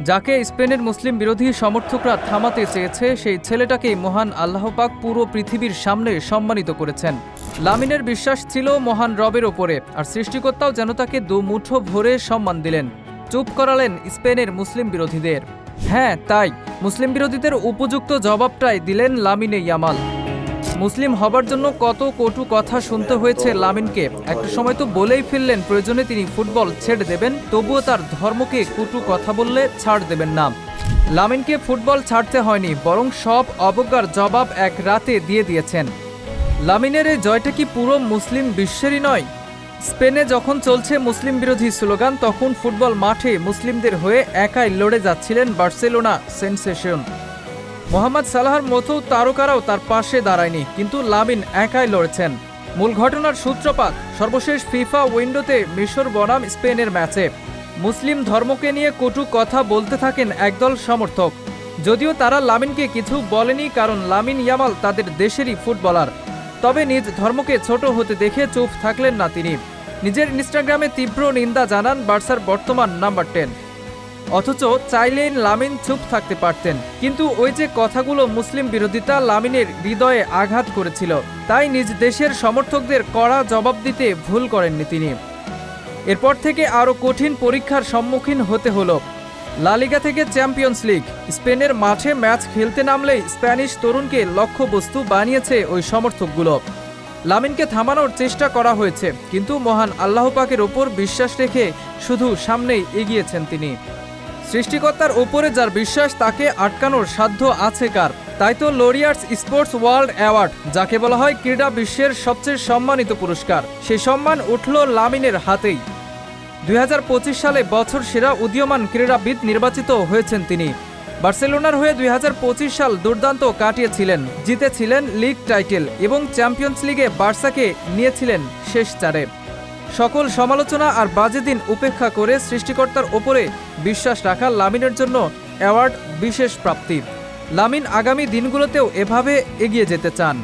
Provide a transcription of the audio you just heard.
যাকে স্পেনের মুসলিম বিরোধী সমর্থকরা থামাতে চেয়েছে সেই ছেলেটাকেই মহান আল্লাহ পাক পুরো পৃথিবীর সামনে সম্মানিত করেছেন। লামিনের বিশ্বাস ছিল মহান রবের ওপরে, আর সৃষ্টিকর্তাও যেন তাকে দুমুঠো ভরে সম্মান দিলেন, চুপ করালেন স্পেনের মুসলিম বিরোধীদের। হ্যাঁ, তাই মুসলিম বিরোধীদের উপযুক্ত জবাবটাই দিলেন লামিনে ইয়ামাল। মুসলিম হবার জন্য কত কটু কথা শুনতে হয়েছে লামিনকে। একটা সময় তো বলেই ফেললেন প্রয়োজনে তিনি ফুটবল ছেড়ে দেবেন, তবুও তার ধর্মকে কটু কথা বললে ছাড় দেবেন না। লামিনকে ফুটবল ছাড়তে হয়নি, বরং সব অবজ্ঞার জবাব এক রাতে দিয়ে দিয়েছেন। লামিনের এই জয়টা কি পুরো মুসলিম বিশ্বেরই নয়? স্পেনে যখন চলছে মুসলিম বিরোধী স্লোগান, তখন ফুটবল মাঠে মুসলিমদের হয়ে একাই লড়ে যাচ্ছিলেন বার্সেলোনা সেনসেশন। মোহাম্মদ সালাহর মতো তারকারাও তার পাশে দাঁড়ায়নি, কিন্তু লামিন একাই লড়েছেন। মূল ঘটনার সূত্রপাত সর্বশেষ ফিফা উইন্ডোতে মিশর বনাম স্পেনের ম্যাচে। মুসলিম ধর্মকে নিয়ে কটু কথা বলতে থাকেন একদল সমর্থক। যদিও তারা লামিনকে কিছু বলেনি, কারণ লামিন ইয়ামাল তাদের দেশেরই ফুটবলার। তবে নিজ ধর্মকে ছোট হতে দেখে চুপ থাকলেন না তিনি। নিজের ইনস্টাগ্রামে তীব্র নিন্দা জানান বার্সার বর্তমান নাম্বার 10। অথচ চাইলেই লামিন চুপ থাকতে পারতেন, কিন্তু ওই যে কথাগুলো মুসলিম বিরোধিতা লামিনের হৃদয়ে আঘাত করেছিল, তাই নিজ দেশের সমর্থকদের কড়া জবাব দিতে ভুল করেননি তিনি। এরপর থেকে আরও কঠিন পরীক্ষার সম্মুখীন হতে হলো। লা লিগা থেকে চ্যাম্পিয়ন্স লিগ, স্পেনের মাঠে ম্যাচ খেলতে নামলেই স্প্যানিশ তরুণকে লক্ষ্যবস্তু বানিয়েছে ওই সমর্থকগুলো। লামিনকে থামানোর চেষ্টা করা হয়েছে, কিন্তু মহান আল্লাহ পাকের ওপর বিশ্বাস রেখে শুধু সামনেই এগিয়েছেন তিনি। সৃষ্টিকর্তার ওপরে যার বিশ্বাস, তাকে আটকানোর সাধ্য আছে কার? তাই তো লরিয়ার্স স্পোর্টস ওয়ার্ল্ড অ্যাওয়ার্ড, যাকে বলা হয় ক্রীড়া বিশ্বের সবচেয়ে সম্মানিত পুরস্কার, সেই সম্মান উঠল লামিনের হাতেই। 2025 সালে বছর সেরা উদীয়মান ক্রীড়াবিদ নির্বাচিত হয়েছেন তিনি। বার্সেলোনার হয়ে 2025 সাল দুর্দান্ত কাটিয়েছিলেন, জিতেছিলেন লিগ টাইটেল এবং চ্যাম্পিয়ন্স লিগে বার্সাকে নিয়েছিলেন শেষ চারে। সকল সমালোচনা আর বাজে দিন উপেক্ষা করে সৃষ্টিকর্তার ওপরে বিশ্বাস রাখা লামিনের জন্য অ্যাওয়ার্ড বিশেষ প্রাপ্তি। লামিন আগামী দিনগুলোতেও এভাবে এগিয়ে যেতে চান।